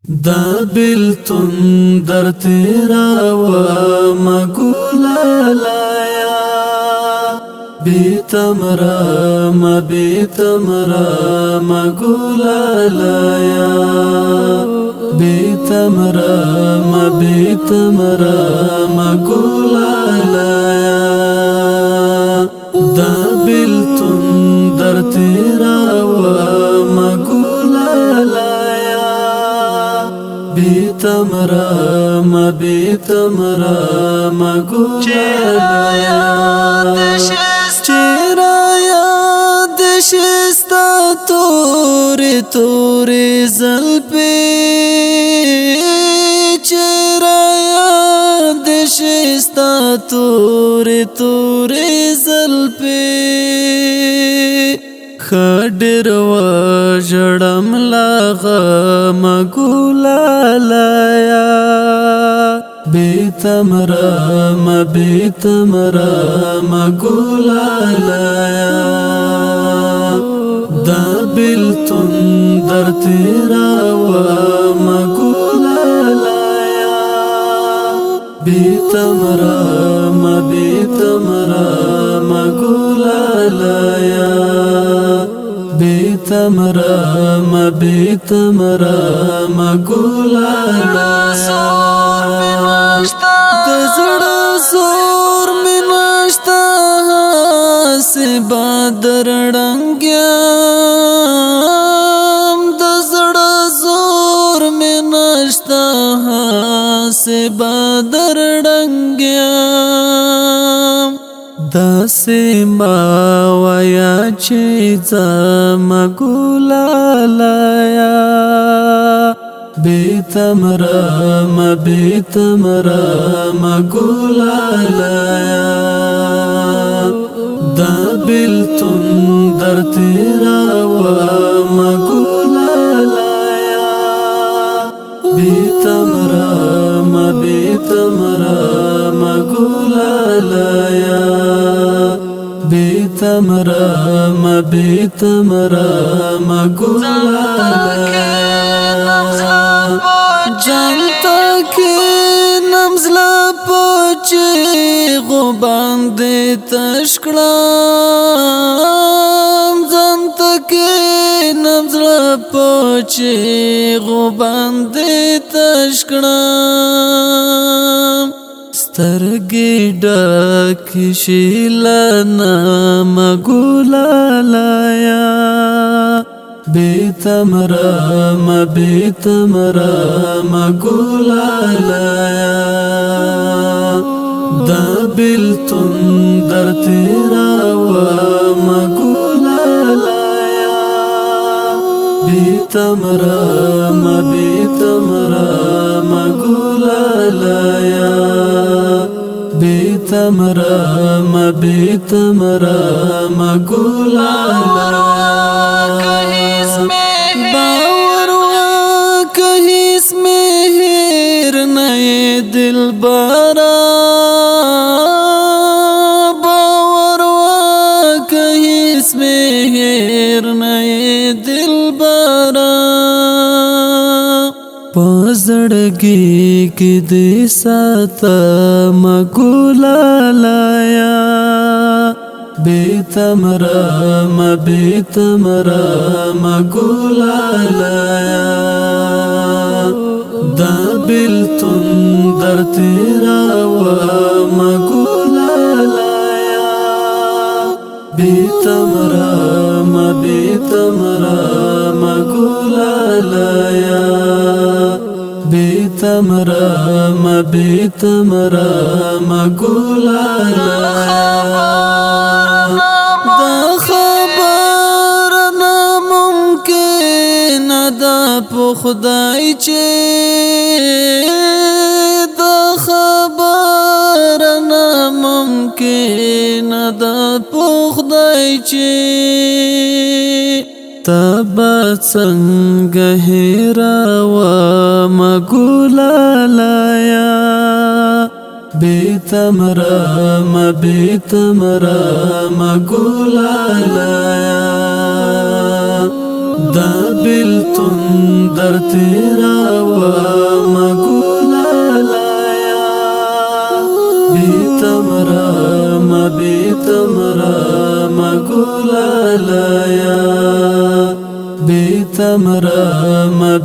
دا بلتون در تیرا و مگولا لایا بیتمرا مگولا لایا بیتمرا مگولا لایا دا بلتون در تیرا و مگولا لایا بیتمرا مگولا لایا چرا یاد شستا توری زلپی چرا یاد شستا توری زلپی خډر و جړم لاغه مګولا لایا بیتمرا مګولا لایا دا بلتون در تیرا و مګولا لایا بیتمرا مګولا لایا بیتمرا مګولا لایا دزړه زور میناشتا سے بادر ډنګم دزړه زور میناشتا سے بادر ډنګم داسې ما ویا چې مګولا لایا بیتمرا مګولا لایا دا بلتون در تیرا و مګولا لایا بیتمرا مګولا لایا بیتمرا مګولا لایا جانتا کې نمزلا پوچې غو باندې تشکړم جانتا کې نمزلا پوچې غو باندې تشکړم سترګې ډکې شیلنا مګولا لایا بیتمرا مګولا لایا دا بلتون در تیرا و مګولا لایا بیتمرا مګولا لایا بیتمرا مګولا لایا باور کہیں اس میں ہیر نئے دل بارا باور کہیں اس میں ہیر نئے دل بارا پزړګي کې دې ساته مګولا لایا بیتمرا مګولا لایا دا بلتون در تیرا و مګولا لایا بیتمرا مګولا لایا بیتمرا مګولا لایا دا خبر ناممکن دا په خدای چې دا خبر ناممکن دا په خدای چې تبا څنګه هېرا و مګولا لایا بیتمرا مګولا لایا دا بلتون در تیرا و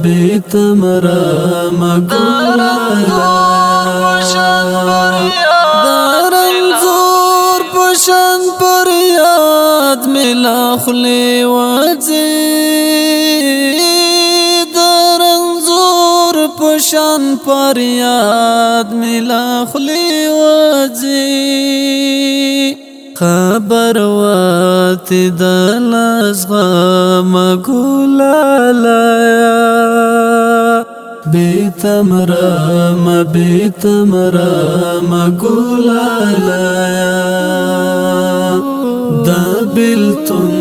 بیتمرا مگولا دارنزور پشن پر یاد ملا خلی وزی دارنزور پشن پر یاد ملا خلی وزی خبر واتی دلز غم گولالایا بیتمرا مگولالایا دا بلتن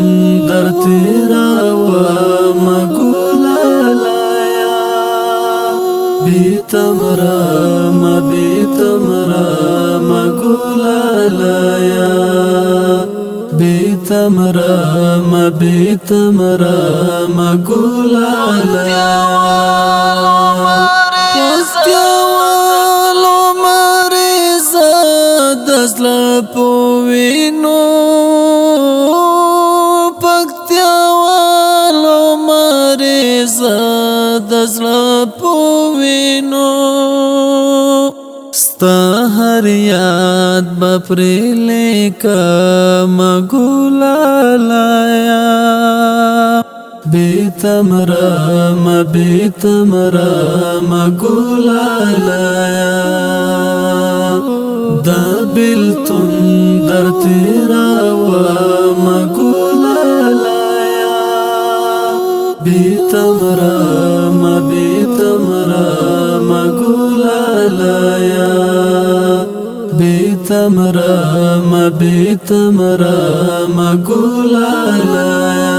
در تیرا و مگولالایا بیتمرا مگولالایا بیتمرا مگولالایا پکتیاوالو مریضا دزلا پوینو پکتیاوالو مریضا دزلا پوینو ستا هر یاد بپری لیکا مگولالایا بیتمرا مگولالایا دا بلتن در تیرا و مگولالایا بیتمرا مگولالایا بیتمرا مگولالایا